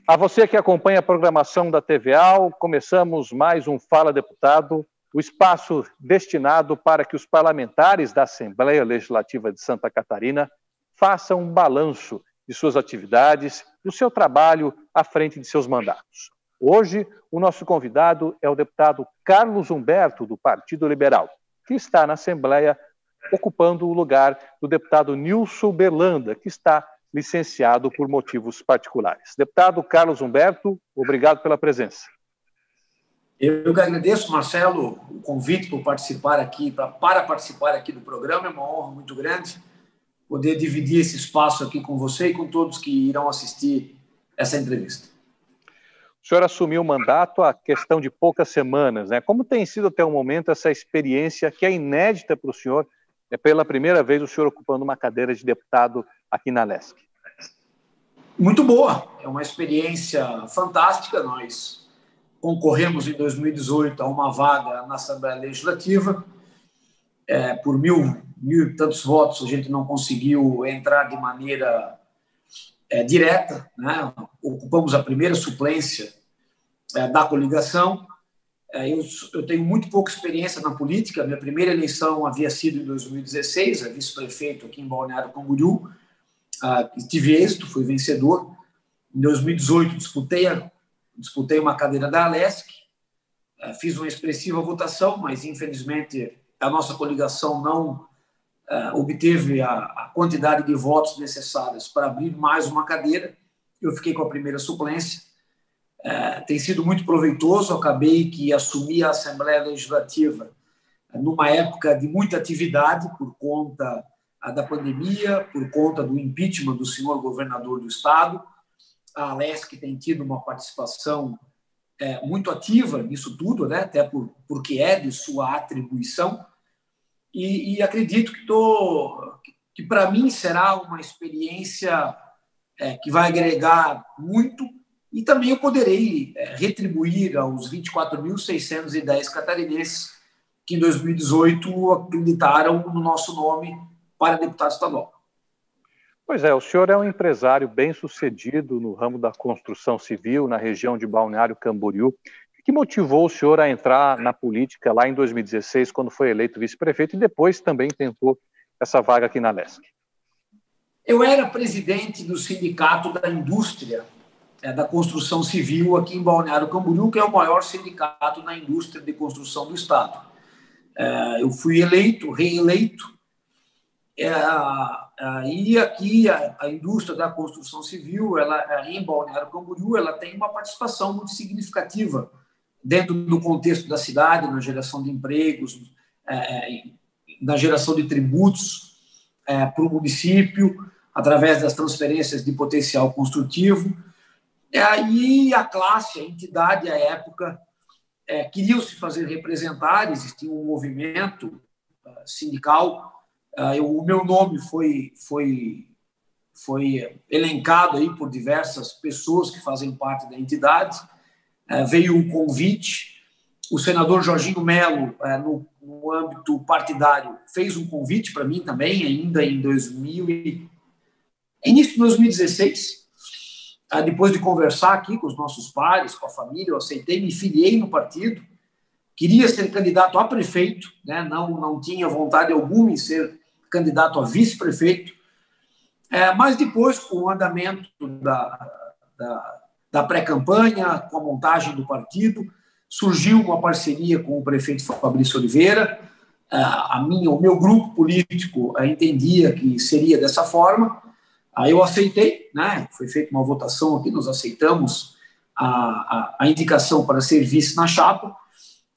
A você que acompanha a programação da TVA, começamos mais um Fala Deputado, o espaço destinado para que os parlamentares da Assembleia Legislativa de Santa Catarina façam um balanço de suas atividades, do seu trabalho à frente de seus mandatos. Hoje, o nosso convidado é o deputado Carlos Humberto, do Partido Liberal, que está na Assembleia ocupando o lugar do deputado Nilson Berlanda, que está licenciado por motivos particulares. Deputado Carlos Humberto, obrigado pela presença. Eu que agradeço, Marcelo, o convite para participar aqui do programa. É uma honra muito grande poder dividir esse espaço aqui com você e com todos que irão assistir essa entrevista. O senhor assumiu o mandato há questão de poucas semanas, né? Como tem sido até o momento essa experiência que é inédita para o senhor? É pela primeira vez o senhor ocupando uma cadeira de deputado aqui na LESC. Muito boa, é uma experiência fantástica. Nós concorremos em 2018 a uma vaga na Assembleia Legislativa. Por mil e tantos votos a gente não conseguiu entrar de maneira direta, né? Ocupamos a primeira suplência da coligação. Eu tenho muito pouca experiência na política. Minha primeira eleição havia sido em 2016, vice-prefeito aqui em Balneário Camboriú. Tive êxito, fui vencedor. Em 2018 disputei uma cadeira da ALESC, fiz uma expressiva votação, mas infelizmente a nossa coligação não obteve a quantidade de votos necessários para abrir mais uma cadeira. Eu fiquei com a primeira suplência. Tem sido muito proveitoso. Acabei que assumi a Assembleia Legislativa numa época de muita atividade por conta da pandemia, por conta do impeachment do senhor governador do estado. A ALESC tem tido uma participação muito ativa nisso tudo, né? Até porque é de sua atribuição. E acredito que para mim será uma experiência que vai agregar muito, e também eu poderei retribuir aos 24.610 catarinenses que em 2018 acreditaram no nosso nome para deputado estadual. Pois é, o senhor é um empresário bem-sucedido no ramo da construção civil, na região de Balneário Camboriú. O que motivou o senhor a entrar na política lá em 2016, quando foi eleito vice-prefeito, e depois também tentou essa vaga aqui na LESC? Eu era presidente do Sindicato da Indústria da Construção Civil aqui em Balneário Camboriú, que é o maior sindicato da indústria de construção do estado. Eu fui reeleito, e aqui a indústria da construção civil, em Balneário Camboriú, ela tem uma participação muito significativa dentro do contexto da cidade, na geração de empregos, na geração de tributos para o município, através das transferências de potencial construtivo. E a classe, a entidade, à época, queriam se fazer representar. Existia um movimento sindical. O meu nome foi elencado aí por diversas pessoas que fazem parte da entidade. Veio um convite. O senador Jorginho Melo, no âmbito partidário, fez um convite para mim também, ainda em início de 2016. Depois de conversar aqui com os nossos pares, com a família, eu aceitei, me filiei no partido. Queria ser candidato a prefeito, né? Não tinha vontade alguma em ser candidato a vice-prefeito. Mas depois, com o andamento da pré-campanha, com a montagem do partido, surgiu uma parceria com o prefeito Fabrício Oliveira. O meu grupo político entendia que seria dessa forma. Eu aceitei, né? Foi feita uma votação aqui, nós aceitamos a indicação para ser vice na chapa.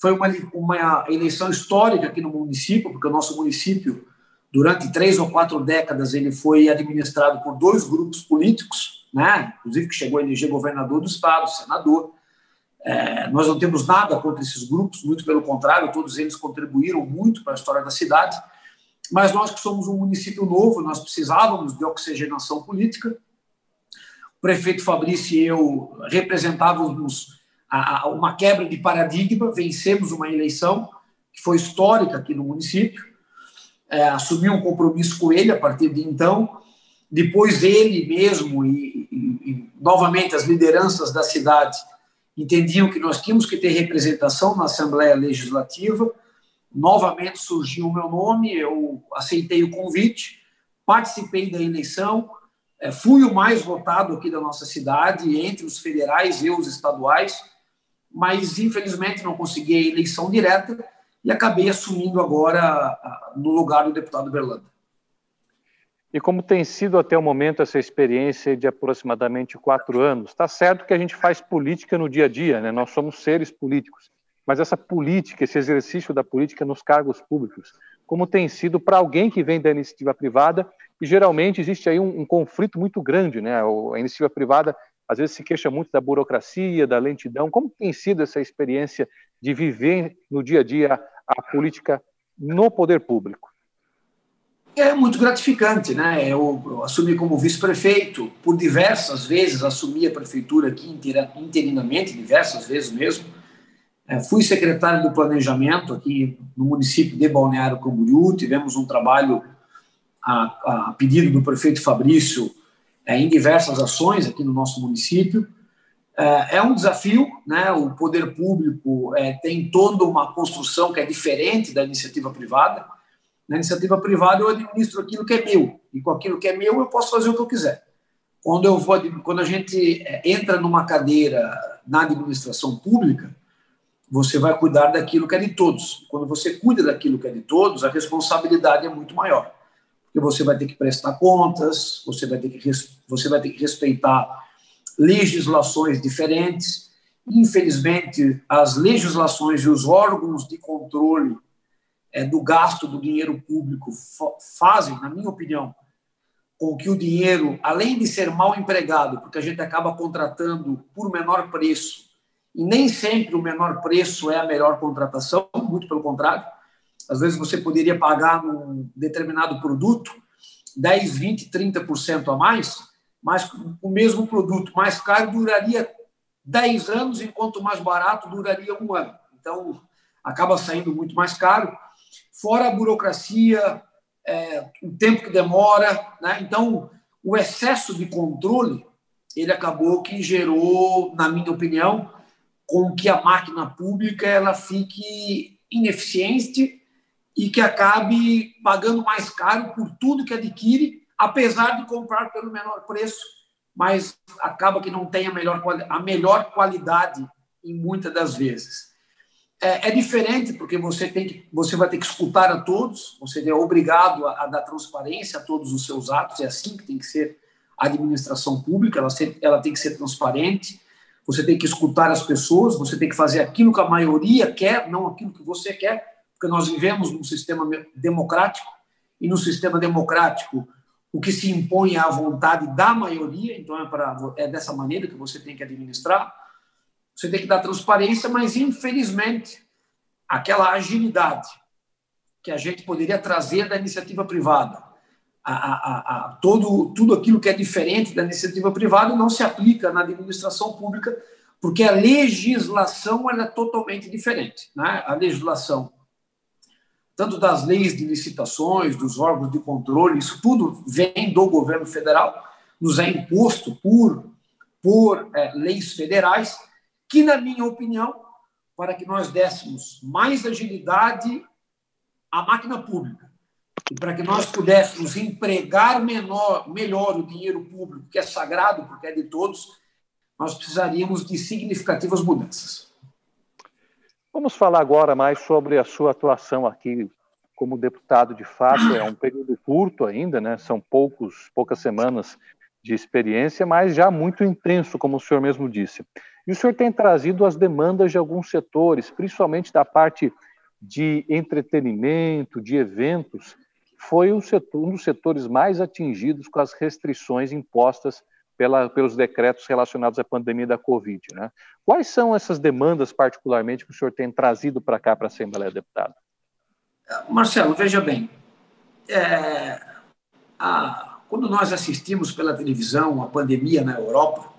Foi uma eleição histórica aqui no município, porque o nosso município, durante 3 ou 4 décadas, ele foi administrado por 2 grupos políticos, né? Inclusive que chegou a eleger governador do estado, senador. Nós não temos nada contra esses grupos, muito pelo contrário, todos eles contribuíram muito para a história da cidade, mas nós que somos um município novo, nós precisávamos de oxigenação política. O prefeito Fabrício e eu representávamos uma quebra de paradigma, vencemos uma eleição que foi histórica aqui no município, assumi um compromisso com ele a partir de então, Depois ele mesmo e novamente as lideranças da cidade entendiam que nós tínhamos que ter representação na Assembleia Legislativa. Novamente surgiu o meu nome, eu aceitei o convite, participei da eleição, fui o mais votado aqui da nossa cidade, entre os federais e os estaduais, mas infelizmente não consegui a eleição direta e acabei assumindo agora no lugar do deputado Berlanda. E como tem sido até o momento essa experiência de aproximadamente 4 anos? Está certo que a gente faz política no dia a dia, né? Nós somos seres políticos, mas essa política, esse exercício da política nos cargos públicos, como tem sido para alguém que vem da iniciativa privada, e geralmente existe aí um conflito muito grande, né? A iniciativa privada às vezes se queixa muito da burocracia, da lentidão. Como tem sido essa experiência de viver no dia a dia a política no poder público? É muito gratificante, né? Eu assumi como vice-prefeito, por diversas vezes assumi a prefeitura aqui interinamente, diversas vezes mesmo. Fui secretário do planejamento aqui no município de Balneário Camboriú, tivemos um trabalho a pedido do prefeito Fabrício em diversas ações aqui no nosso município. É um desafio, né? O poder público tem toda uma construção que é diferente da iniciativa privada. Na iniciativa privada, eu administro aquilo que é meu, e com aquilo que é meu, eu posso fazer o que eu quiser. Quando a gente entra numa cadeira na administração pública, você vai cuidar daquilo que é de todos. Quando você cuida daquilo que é de todos, a responsabilidade é muito maior. Porque você vai ter que prestar contas, você vai ter que respeitar legislações diferentes. Infelizmente, as legislações e os órgãos de controle do gasto do dinheiro público fazem, na minha opinião, com que o dinheiro, além de ser mal empregado, porque a gente acaba contratando por menor preço, e nem sempre o menor preço é a melhor contratação, muito pelo contrário. Às vezes você poderia pagar num determinado produto 10, 20, 30% a mais, mas o mesmo produto mais caro duraria 10 anos, enquanto o mais barato duraria 1 ano. Então, acaba saindo muito mais caro. Fora a burocracia, o tempo que demora, né? Então, o excesso de controle, ele acabou que gerou, na minha opinião, com que a máquina pública ela fique ineficiente e que acabe pagando mais caro por tudo que adquire, apesar de comprar pelo menor preço, mas acaba que não tem a melhor qualidade em muitas das vezes. É diferente porque você vai ter que escutar a todos, você é obrigado a dar transparência a todos os seus atos, é assim que tem que ser a administração pública, ela tem que ser transparente, você tem que escutar as pessoas, você tem que fazer aquilo que a maioria quer, não aquilo que você quer, porque nós vivemos num sistema democrático, e no sistema democrático o que se impõe é a vontade da maioria, então é dessa maneira que você tem que administrar. Você tem que dar transparência, mas, infelizmente, aquela agilidade que a gente poderia trazer da iniciativa privada, tudo aquilo que é diferente da iniciativa privada não se aplica na administração pública, porque a legislação ela é totalmente diferente, né? A legislação, tanto das leis de licitações, dos órgãos de controle, isso tudo vem do governo federal, nos é imposto por leis federais, que, na minha opinião, para que nós dessemos mais agilidade à máquina pública e para que nós pudéssemos empregar melhor o dinheiro público, que é sagrado, porque é de todos, nós precisaríamos de significativas mudanças. Vamos falar agora mais sobre a sua atuação aqui como deputado. De fato, é um período curto ainda, né? São poucas semanas de experiência, mas já muito intenso, como o senhor mesmo disse. E o senhor tem trazido as demandas de alguns setores, principalmente da parte de entretenimento, de eventos, foi um dos setores mais atingidos com as restrições impostas pelos decretos relacionados à pandemia da Covid, né? Quais são essas demandas, particularmente, que o senhor tem trazido para cá, para a Assembleia, deputado? Marcelo, veja bem, quando nós assistimos pela televisão a pandemia na Europa,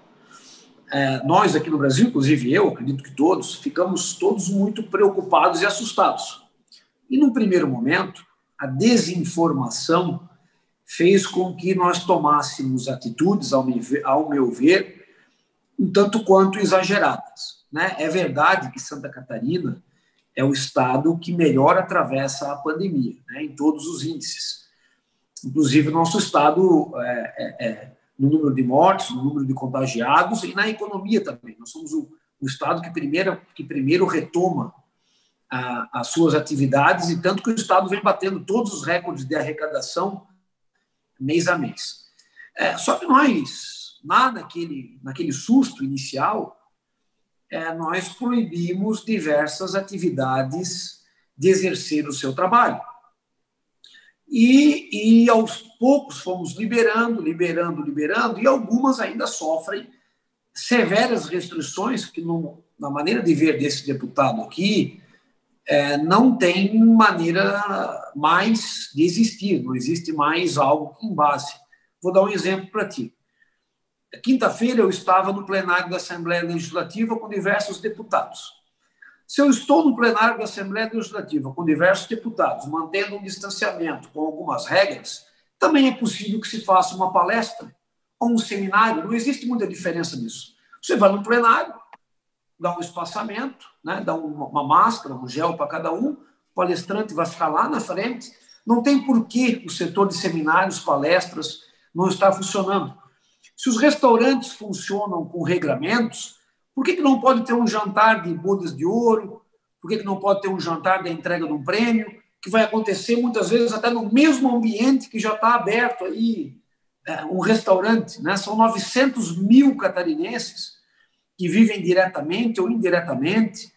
nós aqui no Brasil, inclusive eu, acredito que todos, ficamos todos muito preocupados e assustados. E, num primeiro momento, a desinformação fez com que nós tomássemos atitudes, ao meu ver, um tanto quanto exageradas, né? É verdade que Santa Catarina é o estado que melhor atravessa a pandemia, né, em todos os índices. Inclusive, nosso estado, no número de mortes, no número de contagiados e na economia também. Nós somos o estado que primeiro retoma as suas atividades, e tanto que o estado vem batendo todos os recordes de arrecadação mês a mês. Só que nós, naquele susto inicial, nós proibimos diversas atividades de exercer o seu trabalho. E aos poucos fomos liberando, e algumas ainda sofrem severas restrições, que, na maneira de ver desse deputado aqui, não tem maneira mais de existir, não existe mais algo que embase. Vou dar um exemplo para ti. Quinta-feira eu estava no plenário da Assembleia Legislativa com diversos deputados. Se eu estou no plenário da Assembleia Legislativa com diversos deputados, mantendo um distanciamento com algumas regras, também é possível que se faça uma palestra ou um seminário, não existe muita diferença nisso. Você vai no plenário, dá um espaçamento, né, dá uma máscara, um gel para cada um, o palestrante vai ficar lá na frente, não tem por que o setor de seminários, palestras, não estar funcionando. Se os restaurantes funcionam com regramentos, por que não pode ter um jantar de bodas de ouro? Por que não pode ter um jantar da entrega de um prêmio, que vai acontecer muitas vezes até no mesmo ambiente que já está aberto aí, um restaurante, né? São 900 mil catarinenses que vivem diretamente ou indiretamente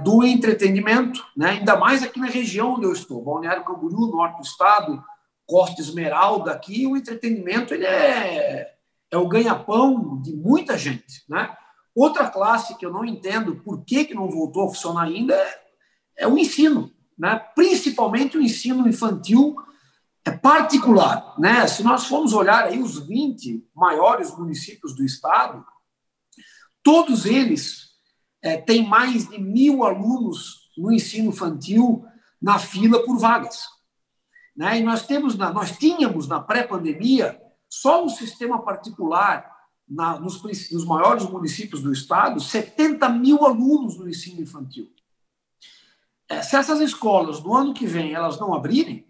do entretenimento, né? Ainda mais aqui na região onde eu estou, Balneário Camboriú, norte do estado, Costa Esmeralda, aqui o entretenimento ele é o ganha-pão de muita gente, né? Outra classe que eu não entendo por que não voltou a funcionar ainda é o ensino, né? Principalmente o ensino infantil particular, né? Se nós formos olhar aí os 20 maiores municípios do estado, todos eles têm mais de 1.000 alunos no ensino infantil na fila por vagas, né? E nós tínhamos na pré-pandemia só no sistema particular, nos maiores municípios do estado, 70 mil alunos no ensino infantil. Se essas escolas, no ano que vem, elas não abrirem,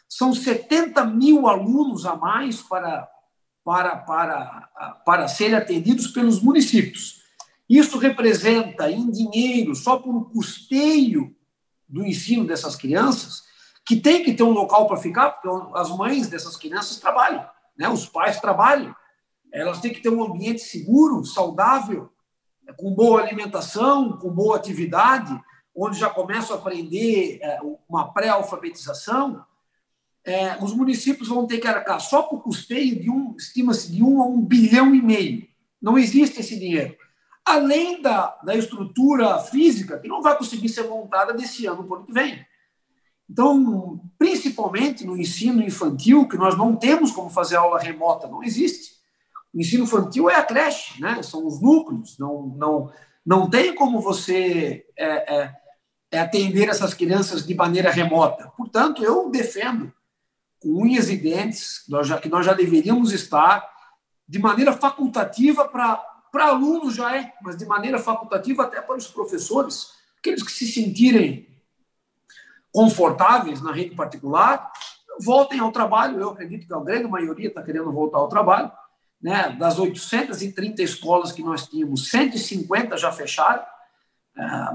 são 70 mil alunos a mais para serem atendidos pelos municípios. Isso representa, em dinheiro, só por um custeio do ensino dessas crianças, que tem que ter um local para ficar, porque as mães dessas crianças trabalham, né? Os pais trabalham. Elas têm que ter um ambiente seguro, saudável, com boa alimentação, com boa atividade, onde já começam a aprender uma pré-alfabetização. Os municípios vão ter que arcar só por custeio estima-se de 1 a 1,5 bilhão. Não existe esse dinheiro. Além da estrutura física, que não vai conseguir ser montada desse ano para o ano que vem. Então, principalmente no ensino infantil, que nós não temos como fazer aula remota, não existe. O ensino infantil é a creche, né? São os núcleos, não tem como você atender essas crianças de maneira remota. Portanto, eu defendo, com unhas e dentes, que nós já deveríamos estar de maneira facultativa para alunos já mas de maneira facultativa até para os professores, aqueles que se sentirem confortáveis na rede particular, voltem ao trabalho. Eu acredito que a grande maioria está querendo voltar ao trabalho, né? Das 830 escolas que nós tínhamos, 150 já fecharam,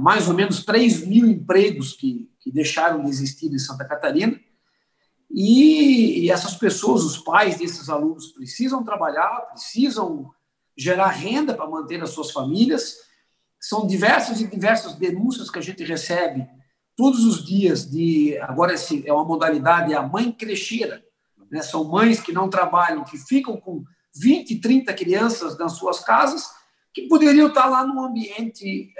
mais ou menos 3 mil empregos que deixaram de existir em Santa Catarina, e essas pessoas, os pais desses alunos, precisam trabalhar, precisam gerar renda para manter as suas famílias. São diversas e diversas denúncias que a gente recebe todos os dias agora é uma modalidade, é a mãe crecheira, né? São mães que não trabalham, que ficam com 20, 30 crianças nas suas casas, que poderiam estar lá no ambiente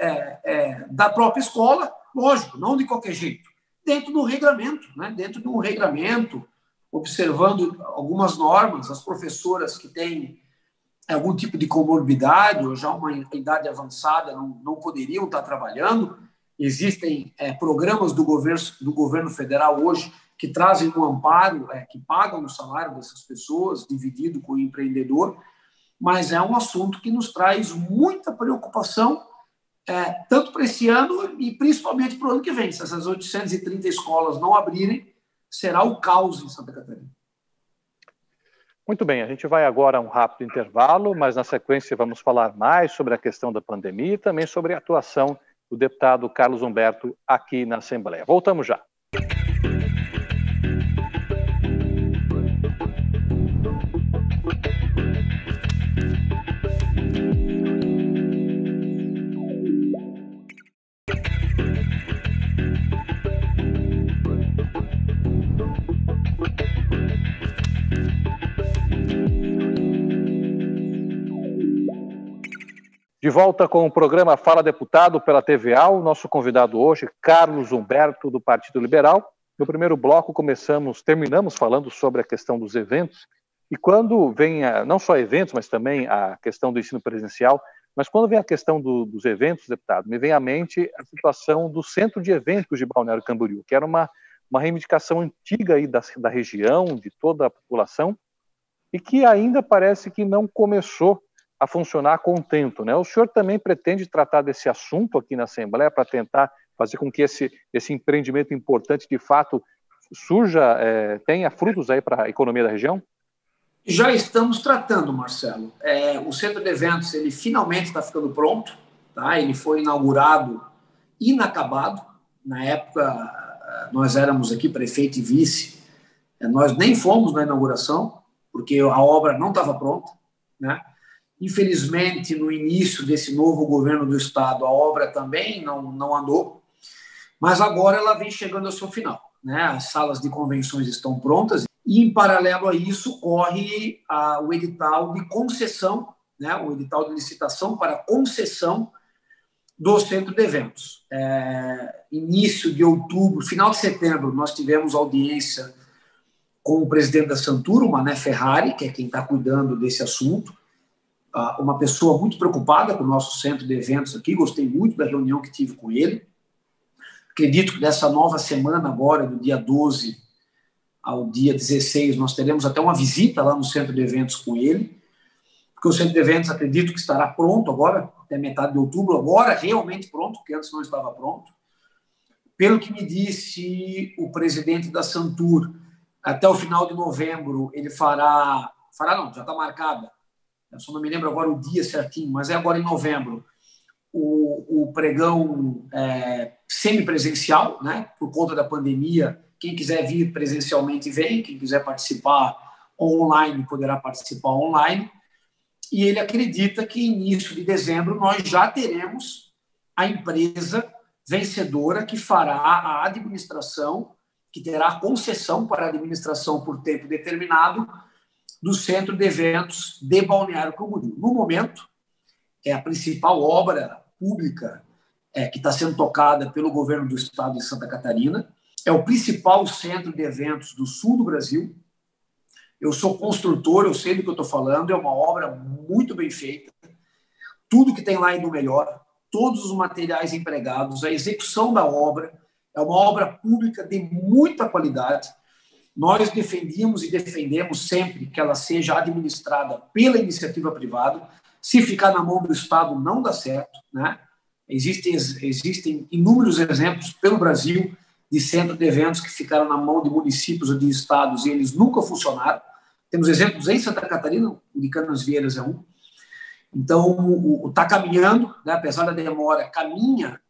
da própria escola, lógico, não de qualquer jeito, dentro do regramento, né? Dentro de um regramento, observando algumas normas. As professoras que têm algum tipo de comorbidade ou já uma idade avançada não poderiam estar trabalhando. Existem programas do governo federal hoje que trazem um amparo, que pagam o salário dessas pessoas, dividido com o empreendedor, mas é um assunto que nos traz muita preocupação, tanto para esse ano e principalmente para o ano que vem. Se essas 830 escolas não abrirem, será o caos em Santa Catarina. Muito bem, a gente vai agora a um rápido intervalo, mas na sequência vamos falar mais sobre a questão da pandemia e também sobre a atuação do deputado Carlos Humberto aqui na Assembleia. Voltamos já. De volta com o programa Fala Deputado pela TVA, o nosso convidado hoje, Carlos Humberto, do Partido Liberal. No primeiro bloco terminamos falando sobre a questão dos eventos, e quando vem, não só eventos, mas também a questão do ensino presencial, mas quando vem a questão dos eventos, deputado, me vem à mente a situação do Centro de Eventos de Balneário Camboriú, que era uma reivindicação antiga aí da região, de toda a população, e que ainda parece que não começou a funcionar a contento, né? O senhor também pretende tratar desse assunto aqui na Assembleia para tentar fazer com que esse empreendimento importante, de fato, surja, tenha frutos aí para a economia da região? Já estamos tratando, Marcelo. O Centro de Eventos, ele finalmente está ficando pronto, tá? Ele foi inaugurado inacabado. Na época, nós éramos aqui prefeito e vice. Nós nem fomos na inauguração, porque a obra não estava pronta, né? Infelizmente, no início desse novo governo do Estado, a obra também não andou, mas agora ela vem chegando ao seu final, né? As salas de convenções estão prontas e, em paralelo a isso, corre o edital de concessão, né? O edital de licitação para concessão do Centro de Eventos. Início de outubro, final de setembro, nós tivemos audiência com o presidente da Santur, o Mané Ferrari, que é quem está cuidando desse assunto, uma pessoa muito preocupada com o nosso centro de eventos aqui, gostei muito da reunião que tive com ele. Acredito que nessa nova semana agora, do dia 12 ao dia 16, nós teremos até uma visita lá no centro de eventos com ele, porque o centro de eventos acredito que estará pronto agora, até metade de outubro, agora realmente pronto, porque antes não estava pronto. Pelo que me disse o presidente da Santur, até o final de novembro ele fará não, já está marcada, eu só não me lembro agora o dia certinho, mas é agora em novembro, o pregão semipresencial, né? Por conta da pandemia, quem quiser vir presencialmente vem, quem quiser participar online poderá participar online, e ele acredita que início de dezembro nós já teremos a empresa vencedora que fará a administração, que terá a concessão para a administração por tempo determinado do Centro de Eventos de Balneário Camboriú. No momento, é a principal obra pública que está sendo tocada pelo governo do estado de Santa Catarina. É o principal centro de eventos do sul do Brasil. Eu sou construtor, eu sei do que eu estou falando, é uma obra muito bem feita. Tudo que tem lá é do melhor, todos os materiais empregados, a execução da obra é uma obra pública de muita qualidade. Nós defendíamos e defendemos sempre que ela seja administrada pela iniciativa privada. Se ficar na mão do Estado, não dá certo, né? Existem inúmeros exemplos pelo Brasil de centros de eventos que ficaram na mão de municípios ou de estados e eles nunca funcionaram. Temos exemplos em Santa Catarina, o de Canasvieiras é um. Então, está caminhando, né? Apesar da demora, caminha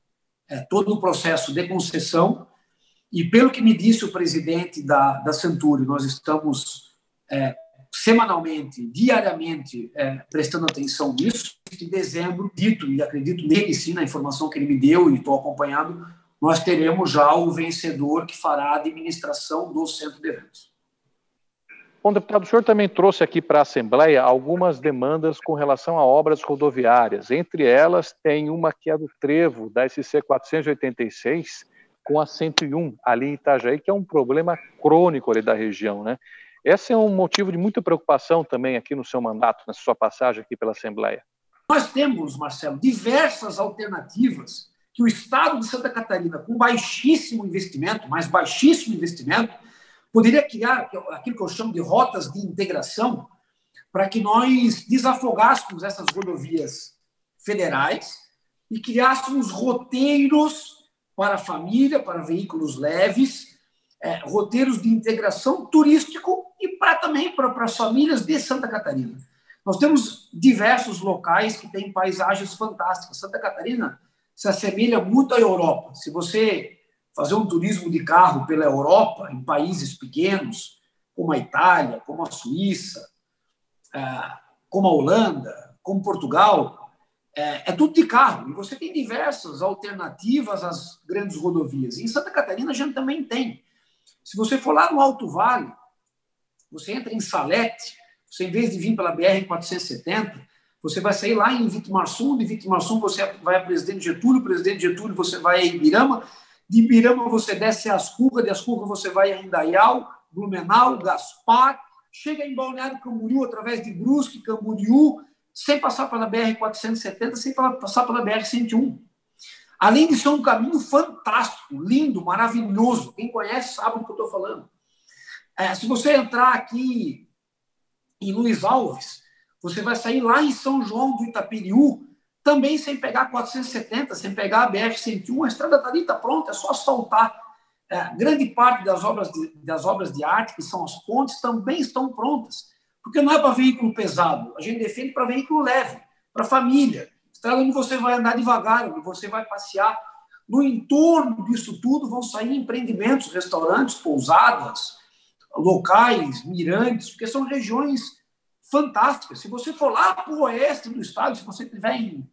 todo o processo de concessão. E pelo que me disse o presidente da Santur, nós estamos semanalmente, diariamente, prestando atenção nisso. Em dezembro, dito, e acredito nele sim, na informação que ele me deu e estou acompanhando, nós teremos já o vencedor que fará a administração do centro de eventos. Bom, deputado, o senhor também trouxe aqui para a Assembleia algumas demandas com relação a obras rodoviárias. Entre elas, tem uma que é do trevo da SC 486, com a 101 ali em Itajaí, que é um problema crônico ali da região, né? Esse é um motivo de muita preocupação também aqui no seu mandato, na sua passagem aqui pela Assembleia. Nós temos, Marcelo, diversas alternativas que o Estado de Santa Catarina, com baixíssimo investimento, mas baixíssimo investimento, poderia criar aquilo que eu chamo de rotas de integração para que nós desafogássemos essas rodovias federais e criássemos roteiros para a família, para veículos leves, roteiros de integração turístico e também para as famílias de Santa Catarina. Nós temos diversos locais que têm paisagens fantásticas. Santa Catarina se assemelha muito à Europa. Se você fazer um turismo de carro pela Europa, em países pequenos, como a Itália, como a Suíça, como a Holanda, como Portugal, é tudo de carro. E você tem diversas alternativas às grandes rodovias. E em Santa Catarina a gente também tem. Se você for lá no Alto Vale, você entra em Salete, você, em vez de vir pela BR-470, você vai sair lá em Vitimarsum, de Vitimarsum você vai a Presidente Getúlio você vai a Ibirama, de Ibirama você desce a Ascurra, de Ascurra você vai a Indaial, Blumenau, Gaspar, chega em Balneário Camboriú através de Brusque, Camboriú, sem passar pela BR-470, sem passar pela BR-101. Além de ser um caminho fantástico, lindo, maravilhoso. Quem conhece sabe do que eu estou falando. Se você entrar aqui em Luiz Alves, você vai sair lá em São João do Itaperiú, também sem pegar a 470, sem pegar a BR-101, a estrada está ali, está pronta, é só asfaltar. Grande parte das obras de arte, que são as pontes, também estão prontas, porque não é para veículo pesado, a gente defende para veículo leve, para família, estrada onde você vai andar devagar, onde você vai passear. No entorno disso tudo vão sair empreendimentos, restaurantes, pousadas, locais, mirantes, porque são regiões fantásticas. Se você for lá para o oeste do estado, se você estiver em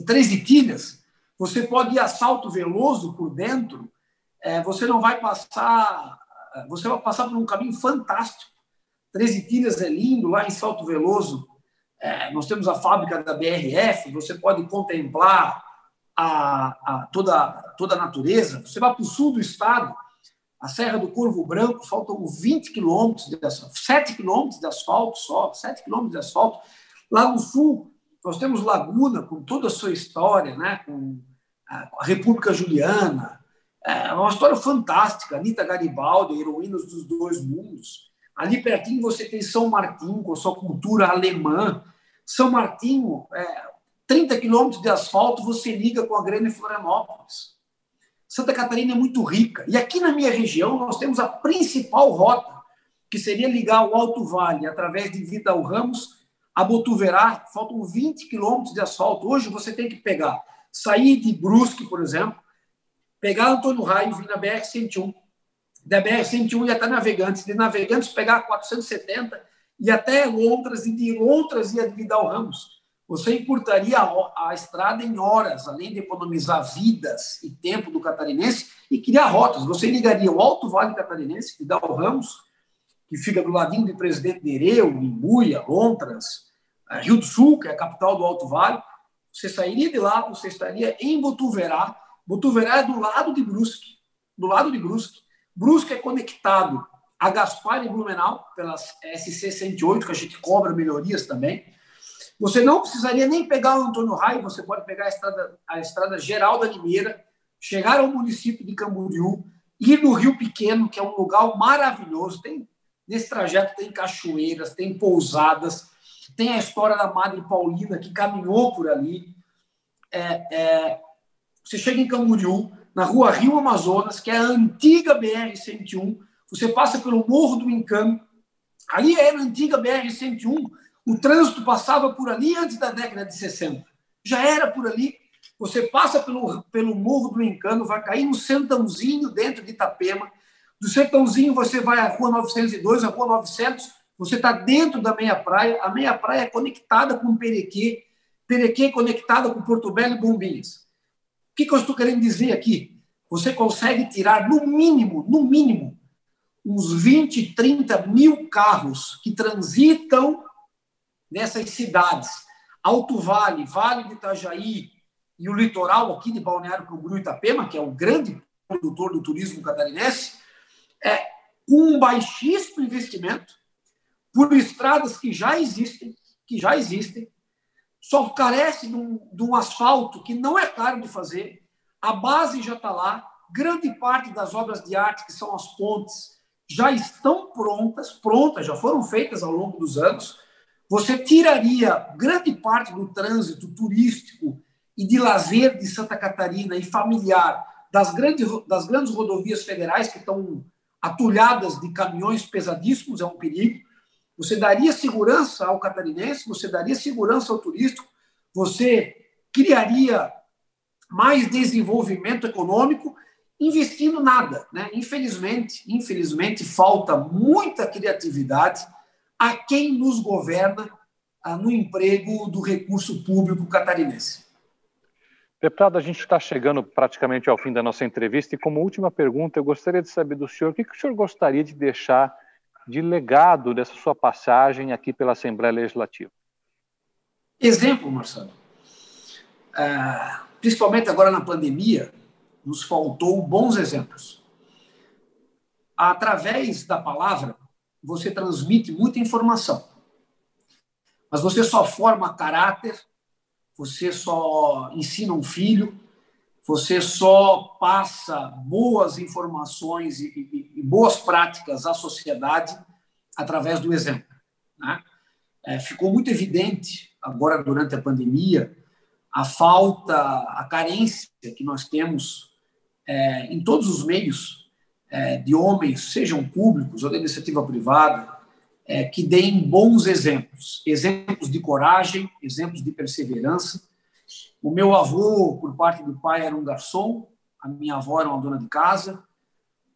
Três Itilhas, você pode ir a Salto Veloso por dentro, você não vai passar, você vai passar por um caminho fantástico. Três Itilhas é lindo, lá em Salto Veloso nós temos a fábrica da BRF, você pode contemplar toda a natureza. Você vai para o sul do estado, a Serra do Corvo Branco, faltam 20 quilômetros, 7 quilômetros de asfalto só, 7 quilômetros de asfalto. Lá no sul, nós temos Laguna, com toda a sua história, né? Com a República Juliana, uma história fantástica, Anita Garibaldi, Heroínas dos Dois Mundos. Ali pertinho você tem São Martinho, com a sua cultura alemã. São Martinho, 30 quilômetros de asfalto, você liga com a Grande Florianópolis. Santa Catarina é muito rica. E aqui na minha região nós temos a principal rota, que seria ligar o Alto Vale através de Vidal Ramos a Botuverá. Faltam 20 quilômetros de asfalto. Hoje você tem que sair de Brusque, por exemplo, pegar Antônio Raio, vir na BR-101. Da BR-101 ir até Navegantes. De Navegantes pegar a 470 e até Lontras, e de Lontras ir a Vidal Ramos. Você encurtaria a estrada em horas, além de economizar vidas e tempo do catarinense e criar rotas. Você ligaria o Alto Vale Catarinense, Vidal Ramos, que fica do ladinho de Presidente Nereu, Imbuia, Lontras, Rio do Sul, que é a capital do Alto Vale. Você sairia de lá, você estaria em Botuverá. Botuverá é do lado de Brusque. Do lado de Brusque. Brusque é conectado a Gaspar e Blumenau, pelas SC-108, que a gente cobra melhorias também. Você não precisaria nem pegar o Antônio Raio, você pode pegar a estrada geral da Limeira, chegar ao município de Camboriú, ir no Rio Pequeno, que é um lugar maravilhoso. Nesse trajeto tem cachoeiras, tem pousadas, tem a história da Madre Paulina, que caminhou por ali. Você chega em Camboriú, na rua Rio Amazonas, que é a antiga BR-101, você passa pelo Morro do Encano, ali era a antiga BR-101, o trânsito passava por ali antes da década de 60. Já era por ali. Você passa pelo Morro do Encano, vai cair no Sertãozinho, dentro de Itapema. Do Sertãozinho, você vai à Rua 902, a Rua 900, você está dentro da Meia Praia. A Meia Praia é conectada com Perequê. Perequê é conectada com Porto Belo e Bombinhas. O que eu estou querendo dizer aqui? Você consegue tirar, no mínimo, uns 20, 30 mil carros que transitam nessas cidades, Alto Vale, Vale do Itajaí e o litoral aqui de Balneário Camboriú e Itapema, que é o grande produtor do turismo catarinense, com um baixíssimo investimento, por estradas que já existem, só carece de um asfalto que não é caro de fazer, a base já está lá, grande parte das obras de arte, que são as pontes, já estão prontas, já foram feitas ao longo dos anos. Você tiraria grande parte do trânsito turístico e de lazer de Santa Catarina e familiar das grandes rodovias federais que estão atulhadas de caminhões pesadíssimos, é um perigo. Você daria segurança ao catarinense, você daria segurança ao turístico, você criaria mais desenvolvimento econômico, investindo nada, né? Infelizmente, falta muita criatividade a quem nos governa no emprego do recurso público catarinense. Deputado, a gente está chegando praticamente ao fim da nossa entrevista e, como última pergunta, eu gostaria de saber do senhor o que o senhor gostaria de deixar de legado dessa sua passagem aqui pela Assembleia Legislativa. Exemplo, Marcelo. Principalmente agora na pandemia, nos faltou bons exemplos. Através da palavra, você transmite muita informação, mas você só forma caráter, você só ensina um filho, você só passa boas informações e boas práticas à sociedade através do exemplo, né? Ficou muito evidente agora durante a pandemia a falta, a carência que nós temos em todos os meios de homens, sejam públicos ou da iniciativa privada, que deem bons exemplos de coragem, exemplos de perseverança. O meu avô, por parte do pai, era um garçom, a minha avó era uma dona de casa,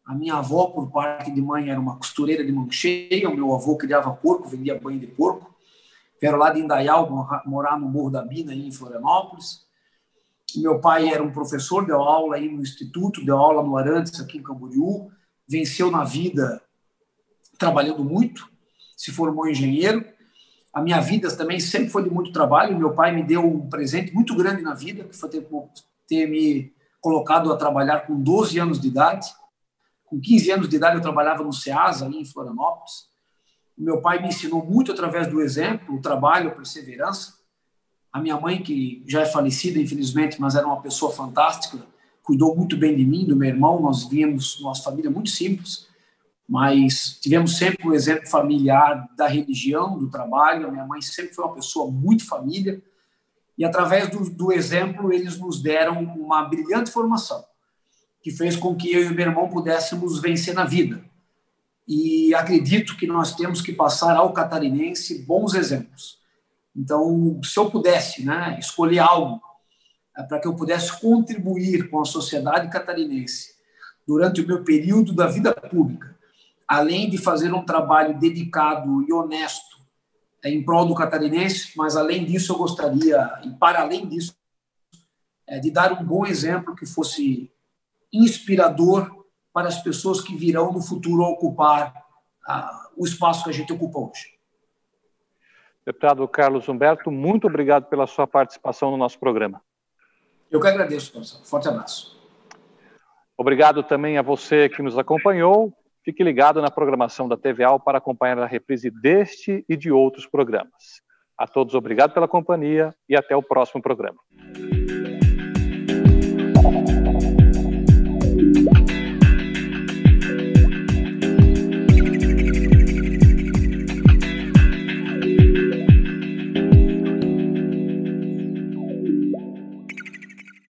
a minha avó, por parte de mãe, era uma costureira de mão cheia, o meu avô criava porco, vendia banho de porco, vieram lá de Indaial morar no Morro da Bina, aí em Florianópolis. Meu pai era um professor, deu aula aí no Instituto, deu aula no Arantes, aqui em Camboriú, venceu na vida trabalhando muito, se formou engenheiro. A minha vida também sempre foi de muito trabalho. Meu pai me deu um presente muito grande na vida, que foi ter me colocado a trabalhar com 12 anos de idade. Com 15 anos de idade eu trabalhava no SEASA, ali em Florianópolis. Meu pai me ensinou muito através do exemplo, o trabalho, a perseverança. A minha mãe, que já é falecida, infelizmente, mas era uma pessoa fantástica, cuidou muito bem de mim, do meu irmão. Nós vínhamos numa família muito simples, mas tivemos sempre o exemplo familiar da religião, do trabalho. A minha mãe sempre foi uma pessoa muito família, e através do exemplo eles nos deram uma brilhante formação, que fez com que eu e meu irmão pudéssemos vencer na vida. E acredito que nós temos que passar ao catarinense bons exemplos. Então, se eu pudesse, né, escolher algo para que eu pudesse contribuir com a sociedade catarinense durante o meu período da vida pública, além de fazer um trabalho dedicado e honesto em prol do catarinense, mas além disso eu gostaria, e para além disso, de dar um bom exemplo que fosse inspirador para as pessoas que virão no futuro a ocupar o espaço que a gente ocupa hoje. Deputado Carlos Humberto, muito obrigado pela sua participação no nosso programa. Eu que agradeço, professor. Forte abraço. Obrigado também a você que nos acompanhou. Fique ligado na programação da TVA para acompanhar a reprise deste e de outros programas. A todos, obrigado pela companhia e até o próximo programa.